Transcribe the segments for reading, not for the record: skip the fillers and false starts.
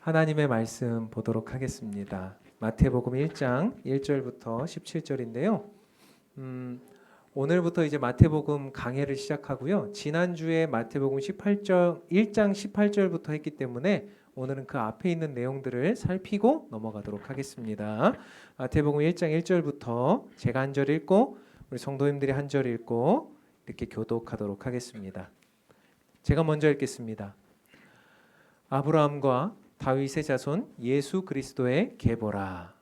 하나님의 말씀 보도록 하겠습니다. 마태복음 1장 1절부터 17절인데요. 오늘부터 이제 마태복음 강해를 시작하고요. 지난주에 마태복음 1장 18절부터 했기 때문에 오늘은 그 앞에 있는 내용들을 살피고 넘어가도록 하겠습니다. 마태복음 1장 1절부터 제가 한 절 읽고 우리 성도님들이 한 절 읽고 이렇게 교독하도록 하겠습니다. 제가 먼저 읽겠습니다. 아브라함과 다윗의 자손 예수 그리스도의 계보라.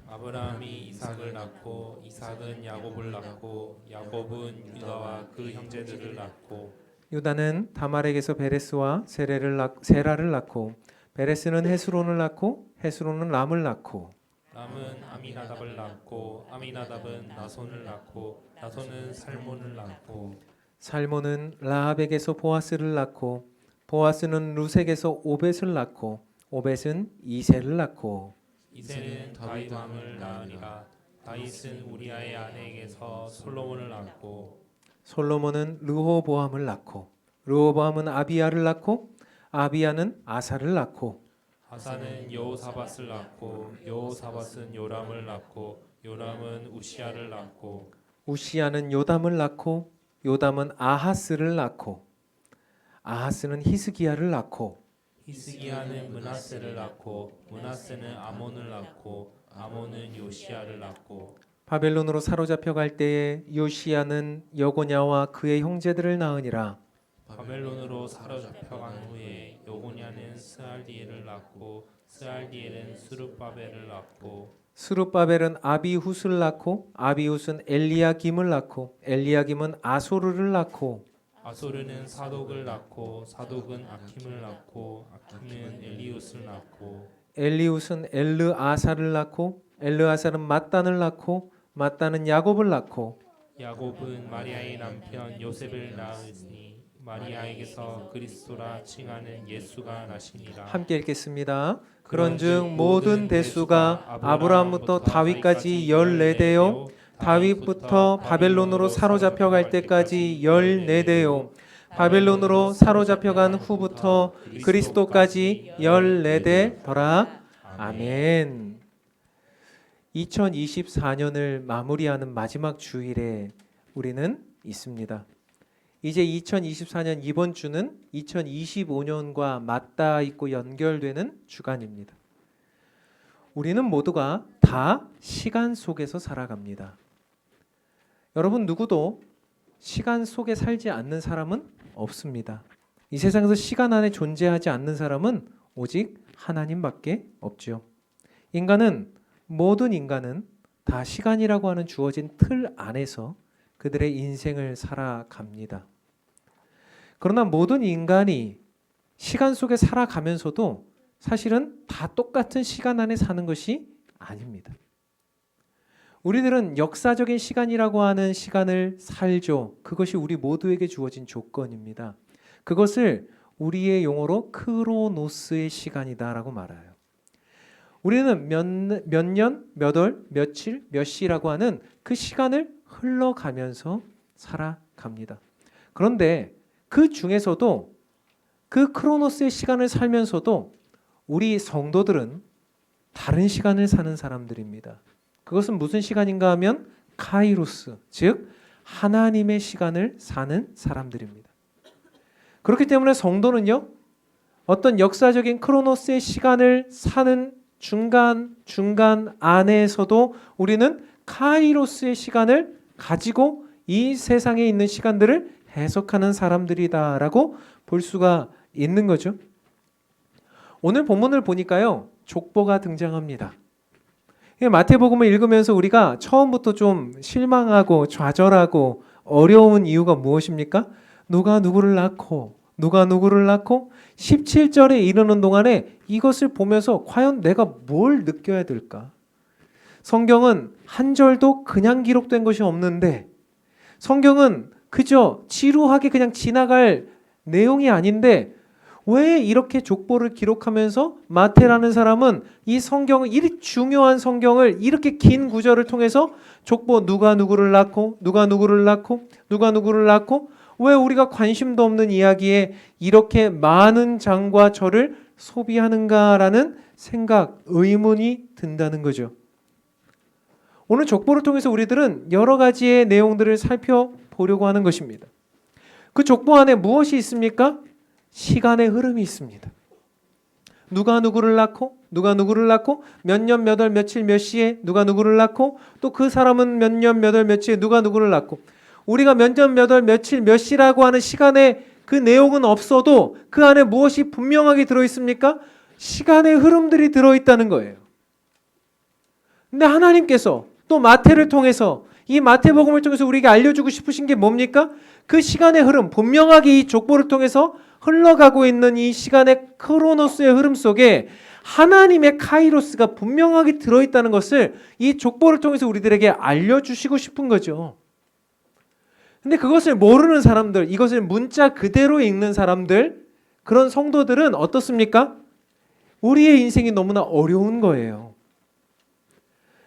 아브라함이 이삭을 낳고 이삭은 야곱을 낳고 야곱은 유다와 그 형제들을 낳고 유다는 다말에게서 베레스와 세라를 낳고 베레스는 헤스론을 낳고 헤스론은 람을 낳고 람은 아미나답을 낳고 아미나답은 나손을 낳고 나손은 살몬을 낳고 살몬은 라합에게서 보아스를 낳고 보아스는 루색에서 오벳을 낳고 오벳은 이새를 낳고 이새는 다윗 왕을 낳으니라. 다윗은 우리아의 아내에게서 솔로몬을 낳고 솔로몬은 르호보암을 낳고 르호보암은 아비야를 낳고 아비야는 아사를 낳고 아사는 여호사밧을 낳고 여호사밧은 요람을 낳고 요람은 우시아를 낳고 우시야는 요담을 낳고 요담은 아하스를 낳고 아하스는 히스기야를 낳고 히스기야는 므낫세를 낳고 므낫세는 아몬을 낳고 아몬은 요시야를 낳고 바벨론으로 사로잡혀 갈 때에 요시야는 여고냐와 그의 형제들을 낳으니라. 바벨론으로 사로잡혀간 후에 여고냐는 스알디엘을 낳고 스알디엘은 스룹바벨을 낳고 스룹바벨은 아비훗을 낳고 아비훗은 엘리야김을 낳고 엘리야김은 아소르를 낳고 아소르는 사독을 낳고 사독은 아킴을 낳고 아킴은 엘리웃을 낳고 엘리훗은 엘르아사를 낳고 엘르아사는 mat단을 낳고 mat단은 야곱을 낳고 야곱은 마리아의 남편 요셉을 낳으니 마리아에게서 그리스도라 칭하는 예수가 나시니라. 함께 읽겠습니다. 그런즉 모든 대수가 아브라함부터 다윗까지 14대요 다윗부터 바벨론으로 사로잡혀 갈 때까지 14대요 바벨론으로 사로잡혀간 후부터 그리스도까지 14대더라. 아멘. 2024년을 마무리하는 마지막 주일에 우리는 있습니다. 이제 2024년 이번 주는 2025년과 맞닿아 있고 연결되는 주간입니다. 우리는 모두가 다 시간 속에서 살아갑니다. 여러분 누구도 시간 속에 살지 않는 사람은 없습니다. 이 세상에서 시간 안에 존재하지 않는 사람은 오직 하나님밖에 없죠. 모든 인간은 다 시간이라고 하는 주어진 틀 안에서 그들의 인생을 살아갑니다. 그러나 모든 인간이 시간 속에 살아가면서도 사실은 다 똑같은 시간 안에 사는 것이 아닙니다. 우리들은 역사적인 시간이라고 하는 시간을 살죠. 그것이 우리 모두에게 주어진 조건입니다. 그것을 우리의 용어로 크로노스의 시간이다라고 말해요. 우리는 몇 년, 몇 월, 며칠, 몇 시라고 하는 그 시간을 흘러가면서 살아갑니다. 그런데 그 중에서도 그 크로노스의 시간을 살면서도 우리 성도들은 다른 시간을 사는 사람들입니다. 그것은 무슨 시간인가 하면 카이로스, 즉 하나님의 시간을 사는 사람들입니다. 그렇기 때문에 성도는요, 어떤 역사적인 크로노스의 시간을 사는 중간 안에서도 우리는 카이로스의 시간을 가지고 이 세상에 있는 시간들을 해석하는 사람들이다라고 볼 수가 있는 거죠. 오늘 본문을 보니까요, 족보가 등장합니다. 마태복음을 읽으면서 우리가 처음부터 좀 실망하고 좌절하고 어려운 이유가 무엇입니까? 누가 누구를 낳고 17절에 이르는 동안에 이것을 보면서 과연 내가 뭘 느껴야 될까? 성경은 한 절도 그냥 기록된 것이 없는데 성경은 그저 지루하게 그냥 지나갈 내용이 아닌데 왜 이렇게 족보를 기록하면서 마태라는 사람은 이 성경을, 이 중요한 성경을 이렇게 긴 구절을 통해서 족보 누가 누구를 낳고 왜 우리가 관심도 없는 이야기에 이렇게 많은 장과 절을 소비하는가라는 생각, 의문이 든다는 거죠. 오늘 족보를 통해서 우리들은 여러 가지의 내용들을 살펴보려고 하는 것입니다. 그 족보 안에 무엇이 있습니까? 시간의 흐름이 있습니다. 누가 누구를 낳고 누가 누구를 낳고 몇 년 몇 월 며칠 몇 시에 누가 누구를 낳고 또 그 사람은 몇 년 몇 월 며칠에 누가 누구를 낳고 우리가 몇 년 몇 월 며칠 몇 시라고 하는 시간의 그 내용은 없어도 그 안에 무엇이 분명하게 들어있습니까? 시간의 흐름들이 들어있다는 거예요. 근데 하나님께서 또 마태를 통해서 이 마태복음을 통해서 우리에게 알려주고 싶으신 게 뭡니까? 그 시간의 흐름, 분명하게 이 족보를 통해서 흘러가고 있는 이 시간의 크로노스의 흐름 속에 하나님의 카이로스가 분명하게 들어있다는 것을 이 족보를 통해서 우리들에게 알려주시고 싶은 거죠. 근데 그것을 모르는 사람들, 이것을 문자 그대로 읽는 사람들, 그런 성도들은 어떻습니까? 우리의 인생이 너무나 어려운 거예요.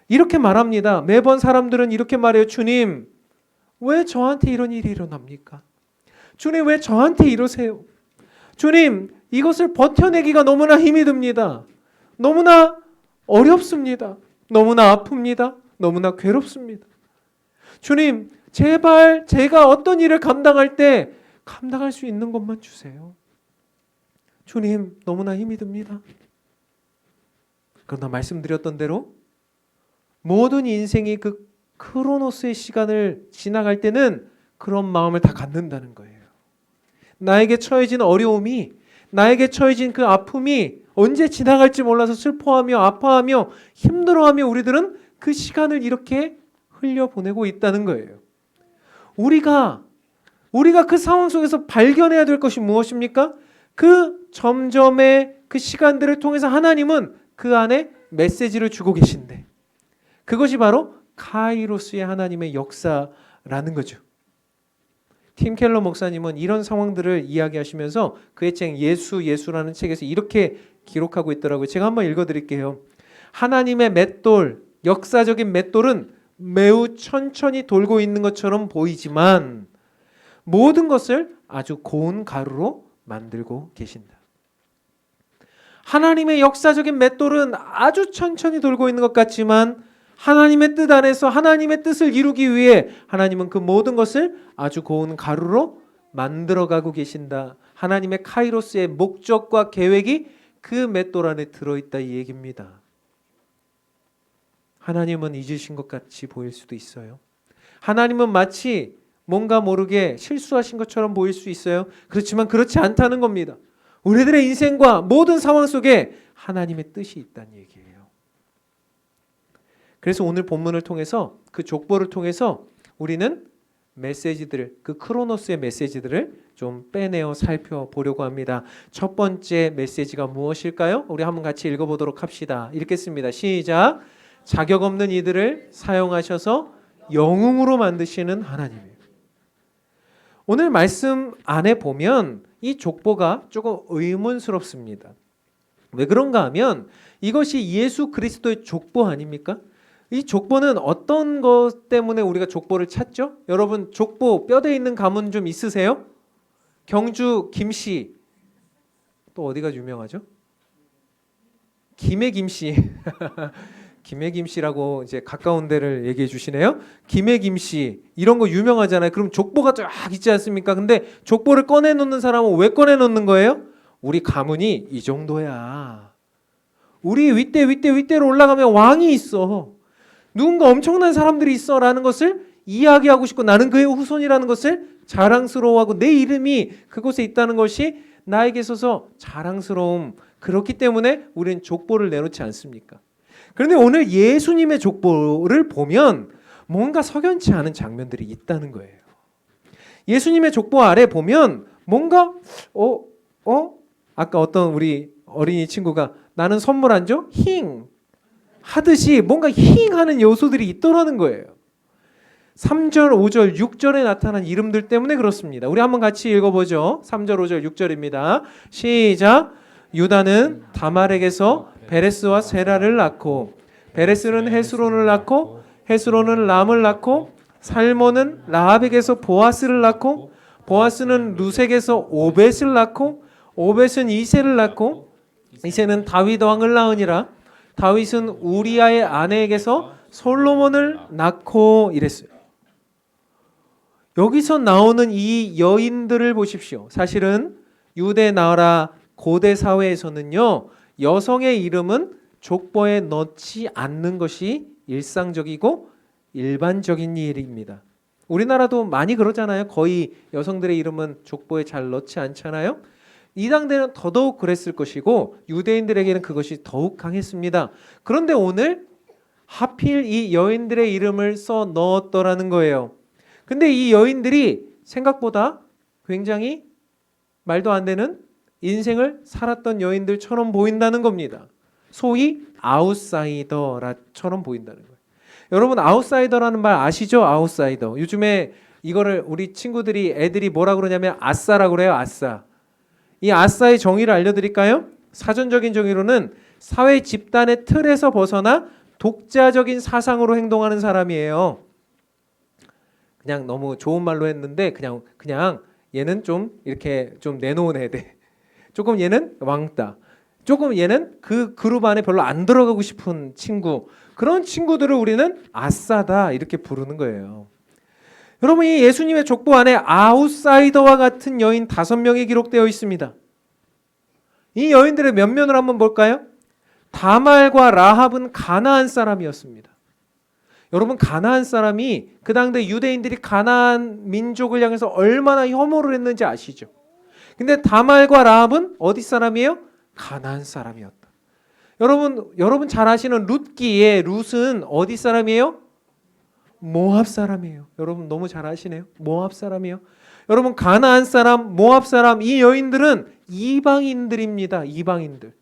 이렇게 말합니다. 매번 사람들은 이렇게 말해요. 주님, 왜 저한테 이런 일이 일어납니까? 주님, 왜 저한테 이러세요? 주님, 이것을 버텨내기가 너무나 힘이 듭니다. 너무나 어렵습니다. 너무나 아픕니다. 너무나 괴롭습니다. 주님, 제발 제가 어떤 일을 감당할 때 감당할 수 있는 것만 주세요. 주님, 너무나 힘이 듭니다. 그러나 말씀드렸던 대로 모든 인생이 그 크로노스의 시간을 지나갈 때는 그런 마음을 다 갖는다는 거예요. 나에게 처해진 어려움이, 나에게 처해진 그 아픔이 언제 지나갈지 몰라서 슬퍼하며 아파하며 힘들어하며 우리들은 그 시간을 이렇게 흘려보내고 있다는 거예요. 우리가 그 상황 속에서 발견해야 될 것이 무엇입니까? 그 점점의 그 시간들을 통해서 하나님은 그 안에 메시지를 주고 계신데 그것이 바로 카이로스의 하나님의 역사라는 거죠. 팀 켈러 목사님은 이런 상황들을 이야기하시면서 그의 책 예수라는 책에서 이렇게 기록하고 있더라고요. 제가 한번 읽어드릴게요. 하나님의 맷돌, 역사적인 맷돌은 매우 천천히 돌고 있는 것처럼 보이지만 모든 것을 아주 고운 가루로 만들고 계신다. 하나님의 역사적인 맷돌은 아주 천천히 돌고 있는 것 같지만 하나님의 뜻 안에서 하나님의 뜻을 이루기 위해 하나님은 그 모든 것을 아주 고운 가루로 만들어가고 계신다. 하나님의 카이로스의 목적과 계획이 그 맷돌 안에 들어있다 이 얘기입니다. 하나님은 잊으신 것 같이 보일 수도 있어요. 하나님은 마치 뭔가 모르게 실수하신 것처럼 보일 수 있어요. 그렇지만 그렇지 않다는 겁니다. 우리들의 인생과 모든 상황 속에 하나님의 뜻이 있다는 얘기예요. 그래서 오늘 본문을 통해서 그 족보를 통해서 우리는 메시지들을, 그 크로노스의 메시지들을 좀 빼내어 살펴보려고 합니다. 첫 번째 메시지가 무엇일까요? 우리 한번 같이 읽어보도록 합시다. 읽겠습니다. 시작. 자격 없는 이들을 사용하셔서 영웅으로 만드시는 하나님이에요. 오늘 말씀 안에 보면 이 족보가 조금 의문스럽습니다. 왜 그런가 하면 이것이 예수 그리스도의 족보 아닙니까? 이 족보는 어떤 것 때문에 우리가 족보를 찾죠? 여러분 족보 뼈대 있는 가문 좀 있으세요? 경주 김씨 또 어디가 유명하죠? 김해 김씨 김해 김씨라고 이제 가까운 데를 얘기해 주시네요. 김해 김씨 이런 거 유명하잖아요. 그럼 족보가 쫙 있지 않습니까? 근데 족보를 꺼내 놓는 사람은 왜 꺼내 놓는 거예요? 우리 가문이 이 정도야. 우리 윗대로 올라가면 왕이 있어. 누군가 엄청난 사람들이 있어라는 것을 이야기하고 싶고 나는 그의 후손이라는 것을 자랑스러워하고 내 이름이 그곳에 있다는 것이 나에게 있어서 자랑스러움. 그렇기 때문에 우리는 족보를 내놓지 않습니까? 그런데 오늘 예수님의 족보를 보면 뭔가 석연치 않은 장면들이 있다는 거예요. 예수님의 족보 아래 보면 뭔가 아까 어떤 우리 어린이 친구가 나는 선물 안 줘? 힝 하듯이 뭔가 힝하는 요소들이 있더라는 거예요. 3절, 5절, 6절에 나타난 이름들 때문에 그렇습니다. 우리 한번 같이 읽어보죠. 3절, 5절, 6절입니다. 시작. 유다는 다말에게서 베레스와 세라를 낳고 베레스는 헤스론을 낳고 헤스론은 람을 낳고 살몬은 라합에게서 보아스를 낳고 보아스는 루색에서 오벳을 낳고 오벳은 이세를 낳고 이새는 다윗 왕을 낳으니라. 다윗은 우리아의 아내에게서 솔로몬을 낳고 이랬어요. 여기서 나오는 이 여인들을 보십시오. 사실은 유대 나라 고대 사회에서는요, 여성의 이름은 족보에 넣지 않는 것이 일상적이고 일반적인 일입니다. 우리나라도 많이 그러잖아요. 거의 여성들의 이름은 족보에 잘 넣지 않잖아요. 이 당대는 더더욱 그랬을 것이고 유대인들에게는 그것이 더욱 강했습니다. 그런데 오늘 하필 이 여인들의 이름을 써 넣었더라는 거예요. 근데 이 여인들이 생각보다 굉장히 말도 안 되는 인생을 살았던 여인들처럼 보인다는 겁니다. 소위 아웃사이더처럼 보인다는 거예요. 여러분, 아웃사이더라는 말 아시죠? 아웃사이더. 요즘에 이거를 우리 친구들이 애들이 뭐라 그러냐면 아싸라고 그래요. 아싸. 이 아싸의 정의를 알려드릴까요? 사전적인 정의로는 사회 집단의 틀에서 벗어나 독자적인 사상으로 행동하는 사람이에요. 그냥 너무 좋은 말로 했는데 그냥 얘는 좀 이렇게 좀 내놓은 애들. 조금 얘는 왕따. 조금 얘는 그 그룹 안에 별로 안 들어가고 싶은 친구. 그런 친구들을 우리는 아싸다 이렇게 부르는 거예요. 여러분, 이 예수님의 족보 안에 아웃사이더와 같은 여인 5명이 기록되어 있습니다. 이 여인들의 면면을 한번 볼까요? 다말과 라합은 가나안 사람이었습니다. 여러분, 가나안 사람이 그 당대 유대인들이 가나안 민족을 향해서 얼마나 혐오를 했는지 아시죠? 근데 다말과 라합은 어디 사람이에요? 가나안 사람이었다. 여러분 잘 아시는 룻기의 룻은 어디 사람이에요? 모압 사람이에요. 여러분 너무 잘 아시네요. 모압 사람이에요. 여러분, 가나안 사람, 모압 사람, 이 여인들은 이방인들입니다. 이방인들.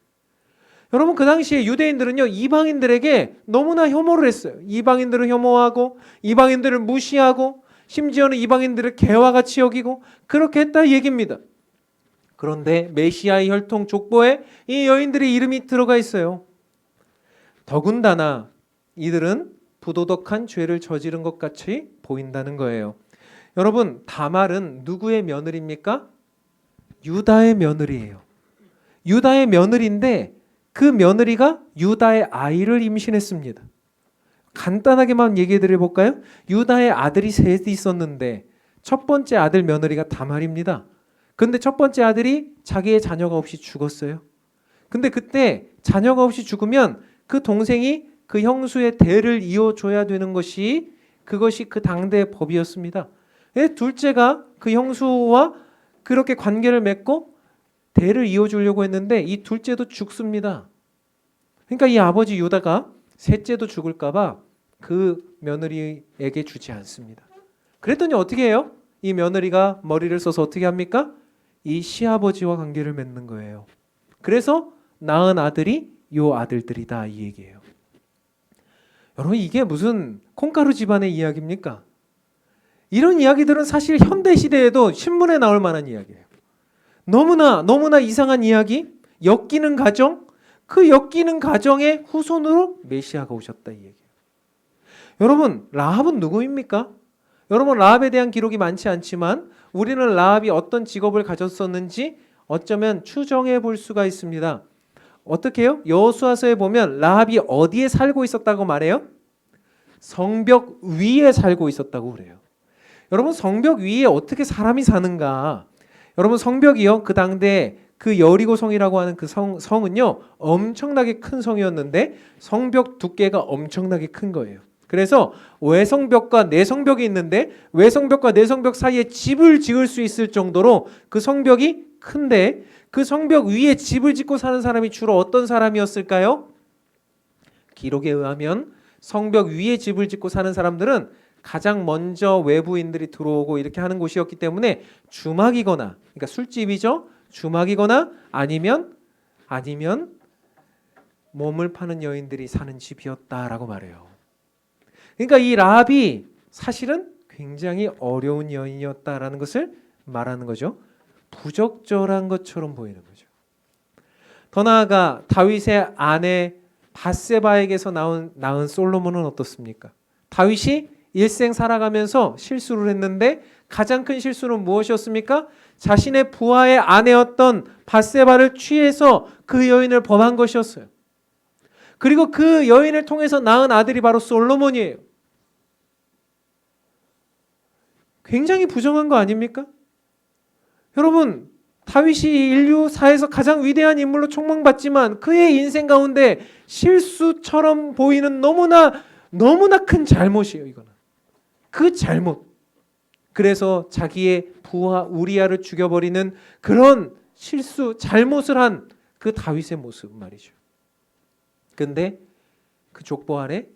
여러분, 그 당시에 유대인들은요, 이방인들에게 너무나 혐오를 했어요. 이방인들을 혐오하고 이방인들을 무시하고 심지어는 이방인들을 개와 같이 여기고 그렇게 했다 얘기입니다. 그런데 메시아의 혈통 족보에 이 여인들의 이름이 들어가 있어요. 더군다나 이들은 부도덕한 죄를 저지른 것 같이 보인다는 거예요. 여러분, 다말은 누구의 며느리입니까? 유다의 며느리예요. 유다의 며느리인데 그 며느리가 유다의 아이를 임신했습니다. 간단하게만 얘기해 드려 볼까요? 유다의 아들이 셋이 있었는데 첫 번째 아들 며느리가 다말입니다. 근데 첫 번째 아들이 자기의 자녀가 없이 죽었어요. 근데 그때 자녀가 없이 죽으면 그 동생이 그 형수의 대를 이어줘야 되는 것이 그것이 그 당대의 법이었습니다. 둘째가 그 형수와 그렇게 관계를 맺고 대를 이어주려고 했는데 이 둘째도 죽습니다. 그러니까 이 아버지 유다가 셋째도 죽을까 봐 그 며느리에게 주지 않습니다. 그랬더니 어떻게 해요? 이 며느리가 머리를 써서 어떻게 합니까? 이 시아버지와 관계를 맺는 거예요. 그래서 낳은 아들이 요 아들들이다 이 얘기예요. 여러분, 이게 무슨 콩가루 집안의 이야기입니까? 이런 이야기들은 사실 현대 시대에도 신문에 나올 만한 이야기예요. 너무나 이상한 이야기, 엮이는 가정, 그 엮이는 가정의 후손으로 메시아가 오셨다 이 얘기예요. 여러분, 라합은 누구입니까? 여러분, 라합에 대한 기록이 많지 않지만 우리는 라합이 어떤 직업을 가졌었는지 어쩌면 추정해 볼 수가 있습니다. 어떻게 해요? 여호수아서에 보면 라합이 어디에 살고 있었다고 말해요? 성벽 위에 살고 있었다고 그래요. 여러분, 성벽 위에 어떻게 사람이 사는가? 여러분, 성벽이요, 그 당대 그 여리고성이라고 하는 그 성은요 엄청나게 큰 성이었는데 성벽 두께가 엄청나게 큰 거예요. 그래서 외성벽과 내성벽이 있는데 외성벽과 내성벽 사이에 집을 지을 수 있을 정도로 그 성벽이 큰데 그 성벽 위에 집을 짓고 사는 사람이 주로 어떤 사람이었을까요? 기록에 의하면 성벽 위에 집을 짓고 사는 사람들은 가장 먼저 외부인들이 들어오고 이렇게 하는 곳이었기 때문에 주막이거나, 그러니까 술집이죠. 주막이거나 아니면 몸을 파는 여인들이 사는 집이었다라고 말해요. 그러니까 이 라합이 사실은 굉장히 어려운 여인이었다라는 것을 말하는 거죠. 부적절한 것처럼 보이는 거죠. 더 나아가 다윗의 아내 밧세바에게서 낳은 솔로몬은 어떻습니까? 다윗이 일생 살아가면서 실수를 했는데 가장 큰 실수는 무엇이었습니까? 자신의 부하의 아내였던 밧세바를 취해서 그 여인을 범한 것이었어요. 그리고 그 여인을 통해서 낳은 아들이 바로 솔로몬이에요. 굉장히 부정한 거 아닙니까? 여러분, 다윗이 인류사에서 가장 위대한 인물로 촉망받지만 그의 인생 가운데 실수처럼 보이는 너무나 큰 잘못이에요. 이거는 그 잘못. 그래서 자기의 부하 우리아를 죽여버리는 그런 실수, 잘못을 한 그 다윗의 모습 말이죠. 근데 그 족보 아래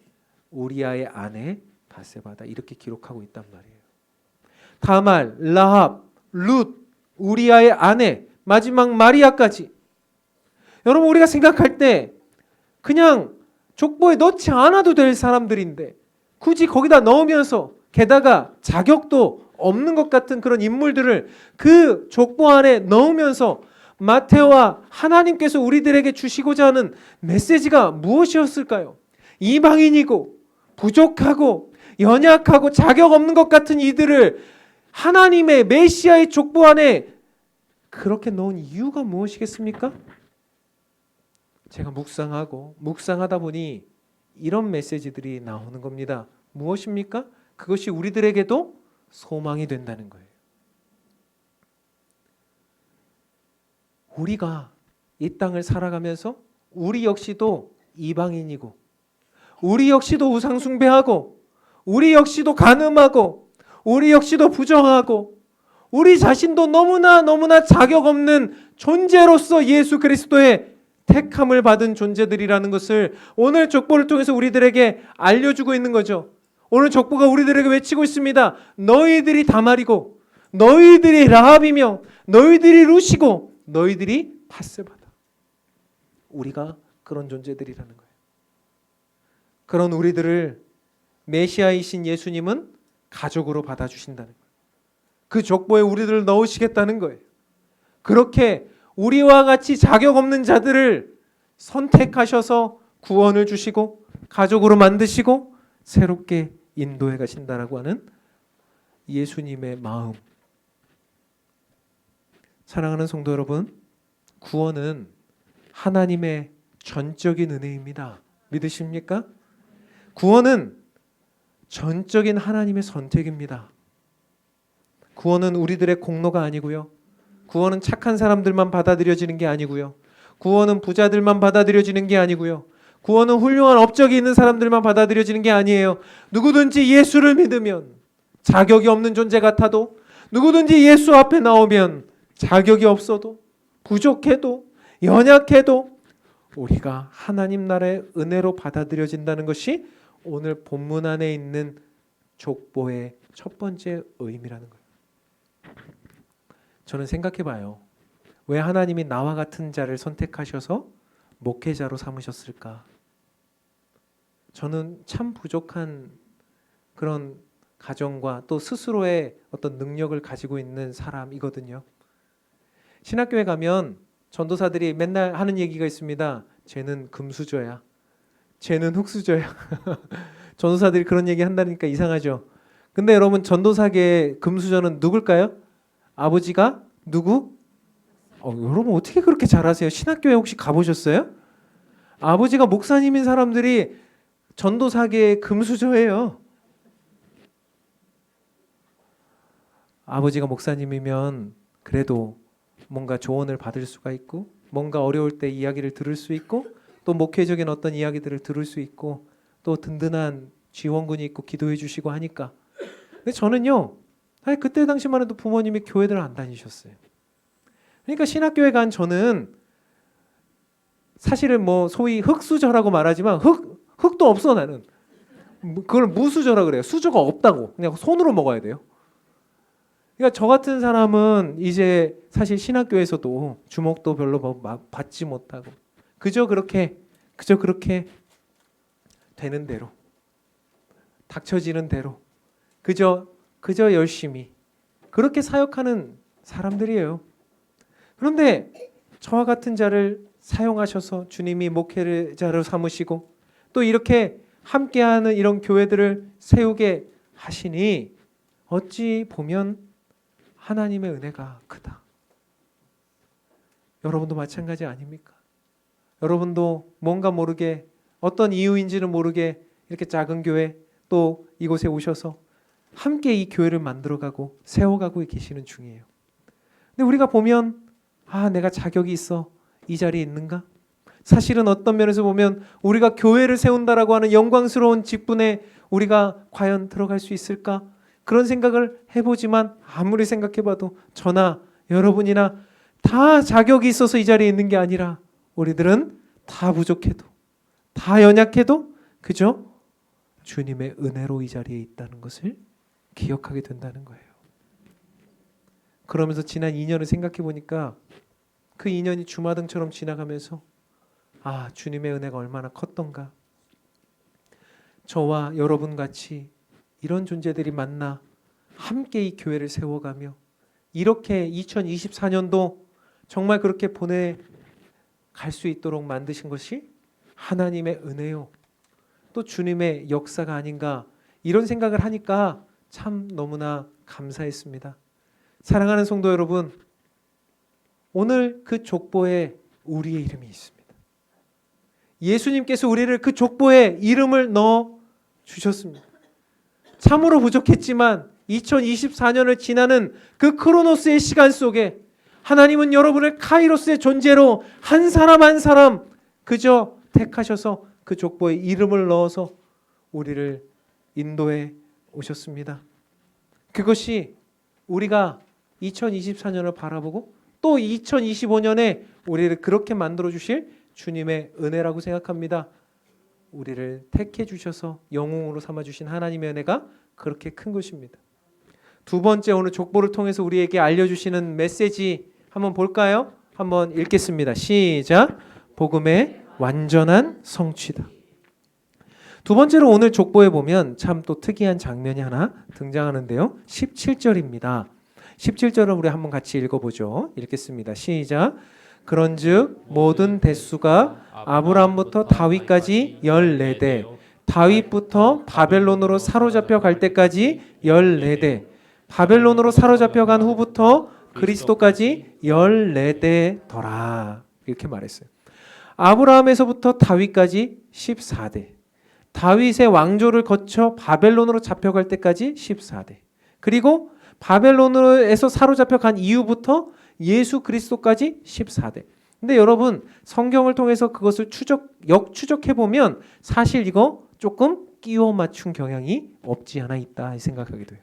우리아의 아내 밧세바다 이렇게 기록하고 있단 말이에요. 다말, 라합, 룻, 우리아의 아내, 마지막 마리아까지. 여러분, 우리가 생각할 때 그냥 족보에 넣지 않아도 될 사람들인데 굳이 거기다 넣으면서 게다가 자격도 없는 것 같은 그런 인물들을 그 족보 안에 넣으면서 마테오와 하나님께서 우리들에게 주시고자 하는 메시지가 무엇이었을까요? 이방인이고 부족하고 연약하고 자격 없는 것 같은 이들을 하나님의 메시아의 족보 안에 그렇게 넣은 이유가 무엇이겠습니까? 제가 묵상하다 보니 이런 메시지들이 나오는 겁니다. 무엇입니까? 그것이 우리들에게도 소망이 된다는 거예요. 우리가 이 땅을 살아가면서 우리 역시도 이방인이고 우리 역시도 우상숭배하고 우리 역시도 간음하고 우리 역시도 부정하고 우리 자신도 너무나 자격 없는 존재로서 예수 그리스도의 택함을 받은 존재들이라는 것을 오늘 족보를 통해서 우리들에게 알려주고 있는 거죠. 오늘 족보가 우리들에게 외치고 있습니다. 너희들이 다말이고 너희들이 라합이며 너희들이 룻이고 너희들이 밧세바다. 우리가 그런 존재들이라는 거예요. 그런 우리들을 메시아이신 예수님은 가족으로 받아주신다는 거예요. 그 족보에 우리들을 넣으시겠다는 거예요. 그렇게 우리와 같이 자격 없는 자들을 선택하셔서 구원을 주시고 가족으로 만드시고 새롭게 인도해 가신다라고 하는 예수님의 마음. 사랑하는 성도 여러분, 구원은 하나님의 전적인 은혜입니다. 믿으십니까? 구원은 전적인 하나님의 선택입니다. 구원은 우리들의 공로가 아니고요. 구원은 착한 사람들만 받아들여지는 게 아니고요. 구원은 부자들만 받아들여지는 게 아니고요. 구원은 훌륭한 업적이 있는 사람들만 받아들여지는 게 아니에요. 누구든지 예수를 믿으면 자격이 없는 존재 같아도 누구든지 예수 앞에 나오면 자격이 없어도 부족해도 연약해도 우리가 하나님 나라의 은혜로 받아들여진다는 것이 오늘 본문 안에 있는 족보의 첫 번째 의미라는 거예요. 저는 생각해 봐요. 왜 하나님이 나와 같은 자를 선택하셔서 목회자로 삼으셨을까? 저는 참 부족한 그런 가정과 또 스스로의 어떤 능력을 가지고 있는 사람이거든요. 신학교에 가면 전도사들이 맨날 하는 얘기가 있습니다. 쟤는 금수저야. 쟤는 흙수저야. 전도사들이 그런 얘기 한다니까 이상하죠. 근데 여러분, 전도사계의 금수저는 누굴까요? 아버지가 누구? 여러분 어떻게 그렇게 잘하세요? 신학교에 혹시 가보셨어요? 아버지가 목사님인 사람들이 전도사계의 금수저예요. 아버지가 목사님이면 그래도 뭔가 조언을 받을 수가 있고 뭔가 어려울 때 이야기를 들을 수 있고 또 목회적인 어떤 이야기들을 들을 수 있고 또 든든한 지원군이 있고 기도해 주시고 하니까. 근데 저는요, 그때 당시만 해도 부모님이 교회를 안 다니셨어요. 그러니까 신학교에 간 저는 사실은 뭐 소위 흙수저라고 말하지만 흙도 없어. 나는 그걸 무수저라 그래요. 수저가 없다고. 그냥 손으로 먹어야 돼요. 그러니까 저 같은 사람은 이제 사실 신학교에서도 주목도 별로 받지 못하고 그저 그렇게 되는 대로 닥쳐지는 대로 그저 열심히 그렇게 사역하는 사람들이에요. 그런데 저와 같은 자를 사용하셔서 주님이 목회자로 삼으시고 또 이렇게 함께하는 이런 교회들을 세우게 하시니 어찌 보면 하나님의 은혜가 크다. 여러분도 마찬가지 아닙니까? 여러분도 뭔가 모르게 어떤 이유인지는 모르게 이렇게 작은 교회 또 이곳에 오셔서 함께 이 교회를 만들어가고 세워가고 계시는 중이에요. 근데 우리가 보면 내가 자격이 있어 이 자리에 있는가? 사실은 어떤 면에서 보면 우리가 교회를 세운다라고 하는 영광스러운 직분에 우리가 과연 들어갈 수 있을까? 그런 생각을 해보지만 아무리 생각해봐도 저나 여러분이나 다 자격이 있어서 이 자리에 있는 게 아니라 우리들은 다 부족해도 다 연약해도 그저 주님의 은혜로 이 자리에 있다는 것을 기억하게 된다는 거예요. 그러면서 지난 2년을 생각해 보니까 그 2년이 주마등처럼 지나가면서 주님의 은혜가 얼마나 컸던가. 저와 여러분 같이 이런 존재들이 만나 함께 이 교회를 세워가며 이렇게 2024년도 정말 그렇게 보내갈 수 있도록 만드신 것이 하나님의 은혜요. 또 주님의 역사가 아닌가 이런 생각을 하니까 참 너무나 감사했습니다. 사랑하는 성도 여러분, 오늘 그 족보에 우리의 이름이 있습니다. 예수님께서 우리를 그 족보에 이름을 넣어 주셨습니다. 참으로 부족했지만 2024년을 지나는 그 크로노스의 시간 속에 하나님은 여러분을 카이로스의 존재로 한 사람 한 사람 그저 택하셔서 그 족보에 이름을 넣어서 우리를 인도해 오셨습니다. 그것이 우리가 2024년을 바라보고 또 2025년에 우리를 그렇게 만들어 주실 주님의 은혜라고 생각합니다. 우리를 택해 주셔서 영웅으로 삼아 주신 하나님의 은혜가 그렇게 큰 것입니다. 두 번째, 오늘 족보를 통해서 우리에게 알려주시는 메시지 한번 볼까요? 한번 읽겠습니다. 시작. 복음의 완전한 성취다. 두 번째로 오늘 족보에 보면 참 또 특이한 장면이 하나 등장하는데요. 17절입니다. 17절을 우리 한번 같이 읽어보죠. 읽겠습니다. 시작. 그런즉 모든 대수가 아브라함부터 다윗까지 14대, 다윗부터 바벨론으로 사로잡혀 갈 때까지 14대, 바벨론으로 사로잡혀 간 후부터 그리스도까지 14대더라. 이렇게 말했어요. 아브라함에서부터 다윗까지 14대, 다윗의 왕조를 거쳐 바벨론으로 잡혀갈 때까지 14대, 그리고 바벨론에서 사로잡혀 간 이후부터 예수 그리스도까지 14대. 근데 여러분 성경을 통해서 그것을 역추적해 보면 사실 이거 조금 끼워 맞춘 경향이 없지 않아 있다 생각하게 돼요.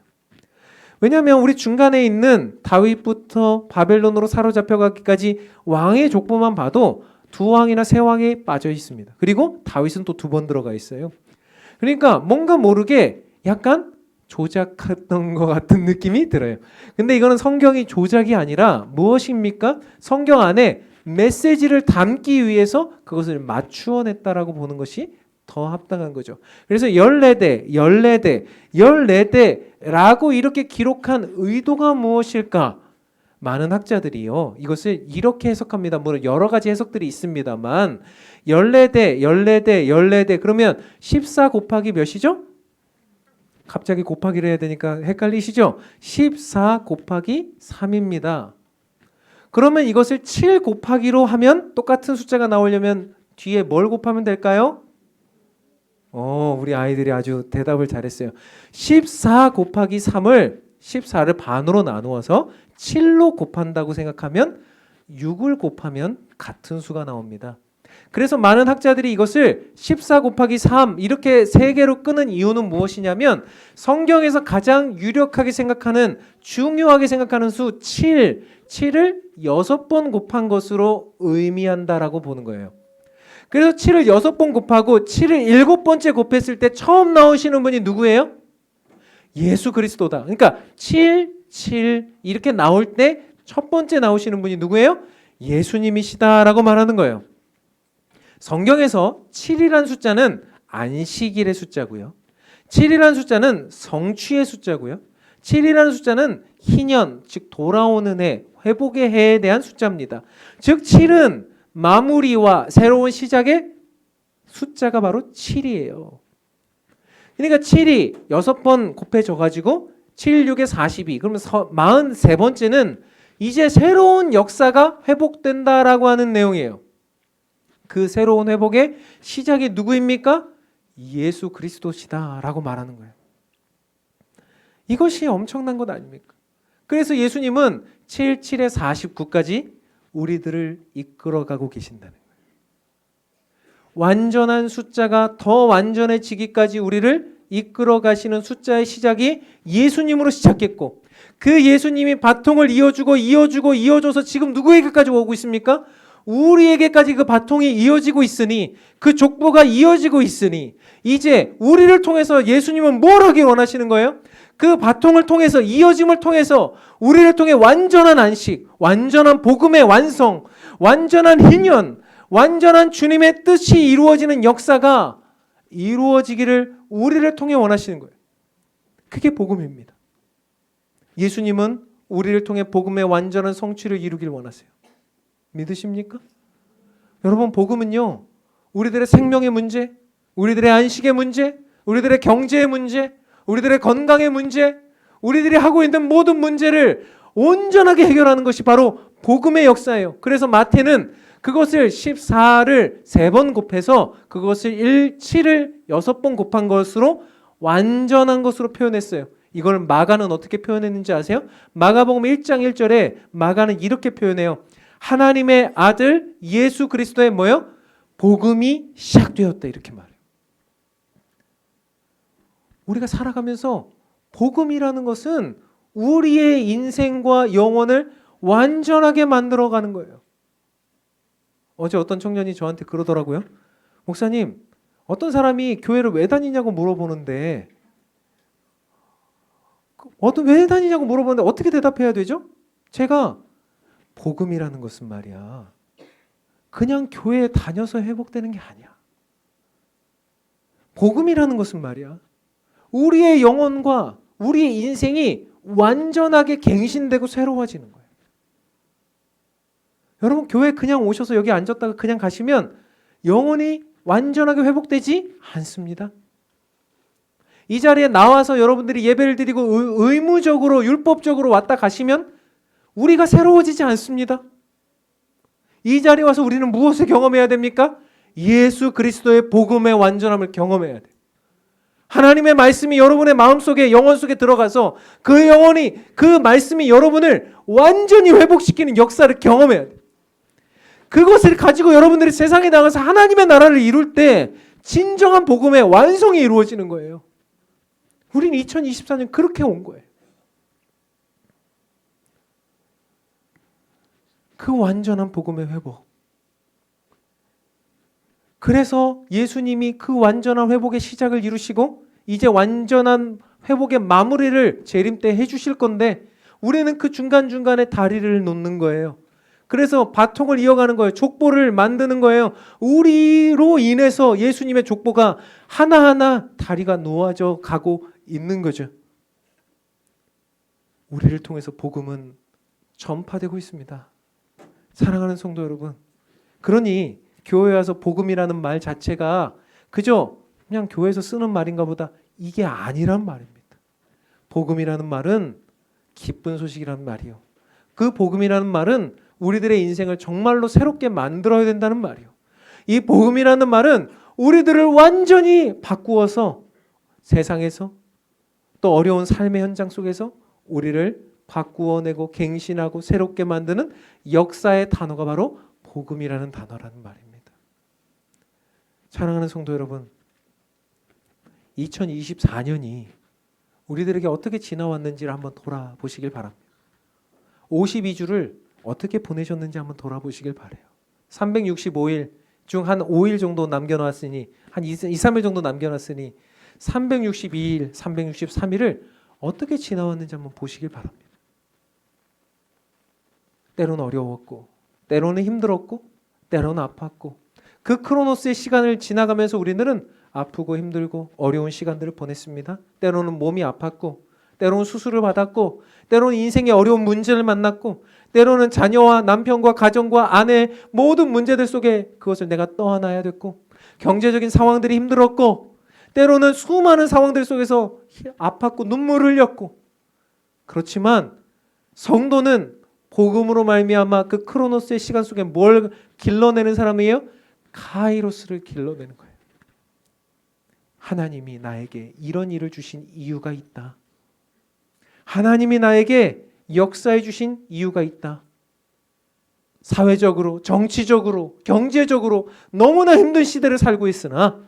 왜냐하면 우리 중간에 있는 다윗부터 바벨론으로 사로잡혀 가기까지 왕의 족보만 봐도 두 왕이나 세 왕이 빠져 있습니다. 그리고 다윗은 또 두 번 들어가 있어요. 그러니까 뭔가 모르게 약간 조작했던 것 같은 느낌이 들어요. 근데 이거는 성경이 조작이 아니라 무엇입니까? 성경 안에 메시지를 담기 위해서 그것을 맞추어 냈다라고 보는 것이 더 합당한 거죠. 그래서 14대, 14대, 14대라고 이렇게 기록한 의도가 무엇일까? 많은 학자들이요, 이것을 이렇게 해석합니다. 물론 여러 가지 해석들이 있습니다만 14대, 14대, 14대 그러면 14 곱하기 몇이죠? 갑자기 곱하기를 해야 되니까 헷갈리시죠? 14 곱하기 3입니다. 그러면 이것을 7 곱하기로 하면 똑같은 숫자가 나오려면 뒤에 뭘 곱하면 될까요? 우리 아이들이 아주 대답을 잘했어요. 14 곱하기 3을 14를 반으로 나누어서 7로 곱한다고 생각하면 6을 곱하면 같은 수가 나옵니다. 그래서 많은 학자들이 이것을 14 곱하기 3 이렇게 세 개로 끄는 이유는 무엇이냐면 성경에서 가장 유력하게 생각하는 중요하게 생각하는 수 7을 6번 곱한 것으로 의미한다라고 보는 거예요. 그래서 7을 6번 곱하고 7을 7번째 곱했을 때 처음 나오시는 분이 누구예요? 예수 그리스도다. 그러니까 7 이렇게 나올 때 첫 번째 나오시는 분이 누구예요? 예수님이시다라고 말하는 거예요. 성경에서 7이라는 숫자는 안식일의 숫자고요. 7이라는 숫자는 성취의 숫자고요. 7이라는 숫자는 희년, 즉 돌아오는 해, 회복의 해에 대한 숫자입니다. 즉 7은 마무리와 새로운 시작의 숫자가 바로 7이에요. 그러니까 7이 6번 곱해져 가지고 7, 6에 42. 그러면 43번째는 이제 새로운 역사가 회복된다라고 하는 내용이에요. 그 새로운 회복의 시작이 누구입니까? 예수 그리스도시다라고 말하는 거예요. 이것이 엄청난 것 아닙니까? 그래서 예수님은 7, 7에 49까지 우리들을 이끌어가고 계신다는 거예요. 완전한 숫자가 더 완전해지기까지 우리를 이끌어 가시는 숫자의 시작이 예수님으로 시작했고, 그 예수님이 바통을 이어줘서 지금 누구에게까지 오고 있습니까? 우리에게까지 그 바통이 이어지고 있으니, 그 족보가 이어지고 있으니, 이제 우리를 통해서 예수님은 뭘 하길 원하시는 거예요? 그 바통을 통해서, 이어짐을 통해서 우리를 통해 완전한 안식, 완전한 복음의 완성, 완전한 희년, 완전한 주님의 뜻이 이루어지는 역사가 이루어지기를 우리를 통해 원하시는 거예요. 그게 복음입니다. 예수님은 우리를 통해 복음의 완전한 성취를 이루길 원하세요. 믿으십니까? 여러분, 복음은요, 우리들의 생명의 문제, 우리들의 안식의 문제, 우리들의 경제의 문제, 우리들의 건강의 문제, 우리들이 하고 있는 모든 문제를 온전하게 해결하는 것이 바로 복음의 역사예요. 그래서 마태는 그것을 14를 3번 곱해서 그것을 7을 6번 곱한 것으로 완전한 것으로 표현했어요. 이걸 마가는 어떻게 표현했는지 아세요? 마가복음 1장 1절에 마가는 이렇게 표현해요. 하나님의 아들 예수 그리스도의 뭐요? 복음이 시작되었다, 이렇게 말해요. 우리가 살아가면서 복음이라는 것은 우리의 인생과 영혼을 완전하게 만들어가는 거예요. 어제 어떤 청년이 저한테 그러더라고요. 목사님, 어떤 사람이 교회를 왜 다니냐고 물어보는데 왜 다니냐고 물어보는데 어떻게 대답해야 되죠? 제가 복음이라는 것은 말이야, 그냥 교회에 다녀서 회복되는 게 아니야. 복음이라는 것은 말이야, 우리의 영혼과 우리의 인생이 완전하게 갱신되고 새로워지는 거예요. 여러분, 교회 그냥 오셔서 여기 앉았다가 그냥 가시면 영혼이 완전하게 회복되지 않습니다. 이 자리에 나와서 여러분들이 예배를 드리고 의무적으로 율법적으로 왔다 가시면 우리가 새로워지지 않습니다. 이 자리에 와서 우리는 무엇을 경험해야 됩니까? 예수 그리스도의 복음의 완전함을 경험해야 돼요. 하나님의 말씀이 여러분의 마음속에, 영혼 속에 들어가서 그 영혼이, 그 말씀이 여러분을 완전히 회복시키는 역사를 경험해야 돼요. 그것을 가지고 여러분들이 세상에 나가서 하나님의 나라를 이룰 때 진정한 복음의 완성이 이루어지는 거예요. 우리는 2024년 그렇게 온 거예요. 그 완전한 복음의 회복. 그래서 예수님이 그 완전한 회복의 시작을 이루시고 이제 완전한 회복의 마무리를 재림 때 해주실 건데, 우리는 그 중간중간에 다리를 놓는 거예요. 그래서 바통을 이어가는 거예요. 족보를 만드는 거예요. 우리로 인해서 예수님의 족보가 하나하나 다리가 놓아져 가고 있는 거죠. 우리를 통해서 복음은 전파되고 있습니다. 사랑하는 성도 여러분, 그러니 교회에 와서 복음이라는 말 자체가 그저 그냥 교회에서 쓰는 말인가 보다, 이게 아니란 말입니다. 복음이라는 말은 기쁜 소식이라는 말이요. 그 복음이라는 말은 우리들의 인생을 정말로 새롭게 만들어야 된다는 말이요. 이 복음이라는 말은 우리들을 완전히 바꾸어서 세상에서 또 어려운 삶의 현장 속에서 우리를 바꾸어내고 갱신하고 새롭게 만드는 역사의 단어가 바로 복음이라는 단어라는 말입니다. 사랑하는 성도 여러분, 2024년이 우리들에게 어떻게 지나왔는지를 한번 돌아보시길 바랍니다. 52주를 어떻게 보내셨는지 한번 돌아보시길 바라요. 365일 중 한 5일 정도 남겨놨으니, 한 2, 3일 정도 남겨놨으니 362일, 363일을 어떻게 지나왔는지 한번 보시길 바랍니다. 때로는 어려웠고, 때로는 힘들었고, 때로는 아팠고, 그 크로노스의 시간을 지나가면서 우리들은 아프고 힘들고 어려운 시간들을 보냈습니다. 때로는 몸이 아팠고, 때로는 수술을 받았고, 때로는 인생의 어려운 문제를 만났고, 때로는 자녀와 남편과 가정과 아내의 모든 문제들 속에 그것을 내가 떠안아야 됐고, 경제적인 상황들이 힘들었고, 때로는 수많은 상황들 속에서 아팠고 눈물을 흘렸고, 그렇지만 성도는 복음으로 말미암아 그 크로노스의 시간 속에 뭘 길러내는 사람이에요? 카이로스를 길러내는 거예요. 하나님이 나에게 이런 일을 주신 이유가 있다. 하나님이 나에게 역사해 주신 이유가 있다. 사회적으로, 정치적으로, 경제적으로 너무나 힘든 시대를 살고 있으나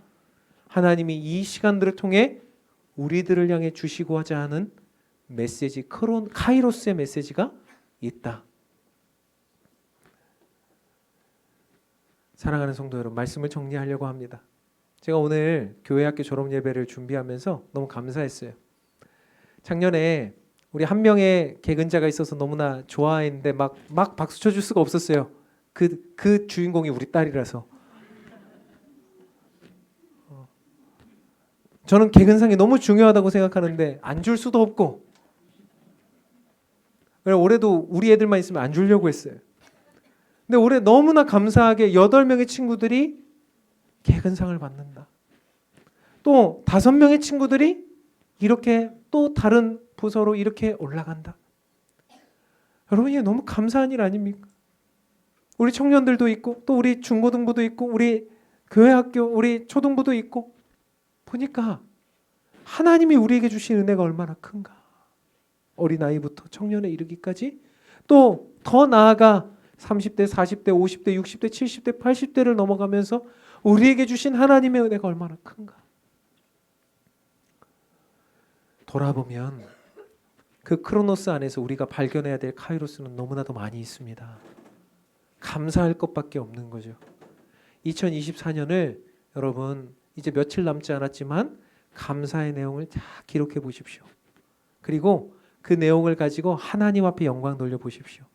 하나님이 이 시간들을 통해 우리들을 향해 주시고자 하는 메시지, 카이로스의 메시지가 있다. 사랑하는 성도 여러분, 말씀을 정리하려고 합니다. 제가 오늘 교회학교 졸업 예배를 준비하면서 너무 감사했어요. 작년에 우리 한 명의 개근자가 있어서 너무나 좋아했는데 막 박수 쳐줄 수가 없었어요. 그 주인공이 우리 딸이라서. 저는 개근상이 너무 중요하다고 생각하는데 안 줄 수도 없고, 올해도 우리 애들만 있으면 안 주려고 했어요. 근데 올해 너무나 감사하게 8명의 친구들이 개근상을 받는다. 또 5명의 친구들이 이렇게 또 다른 부서로 이렇게 올라간다. 여러분, 이게 너무 감사한 일 아닙니까? 우리 청년들도 있고 또 우리 중고등부도 있고 우리 교회학교 우리 초등부도 있고 보니까 하나님이 우리에게 주신 은혜가 얼마나 큰가. 어린아이부터 청년에 이르기까지 또 더 나아가 30대, 40대, 50대, 60대, 70대, 80대를 넘어가면서 우리에게 주신 하나님의 은혜가 얼마나 큰가. 돌아보면 그 크로노스 안에서 우리가 발견해야 될 카이로스는 너무나도 많이 있습니다. 감사할 것밖에 없는 거죠. 2024년을 여러분 이제 며칠 남지 않았지만 감사의 내용을 다 기록해 보십시오. 그리고 그 내용을 가지고 하나님 앞에 영광 돌려 보십시오.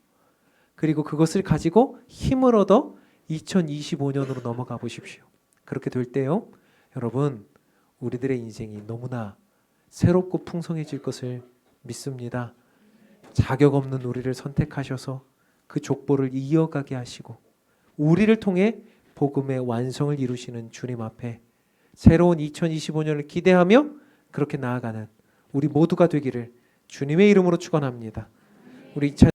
그리고 그것을 가지고 힘을 얻어 2025년으로 넘어가 보십시오. 그렇게 될 때요, 여러분 우리들의 인생이 너무나 새롭고 풍성해질 것을 믿습니다. 자격 없는 우리를 선택하셔서 그 족보를 이어가게 하시고 우리를 통해 복음의 완성을 이루시는 주님 앞에 새로운 2025년을 기대하며 그렇게 나아가는 우리 모두가 되기를 주님의 이름으로 축원합니다. 우리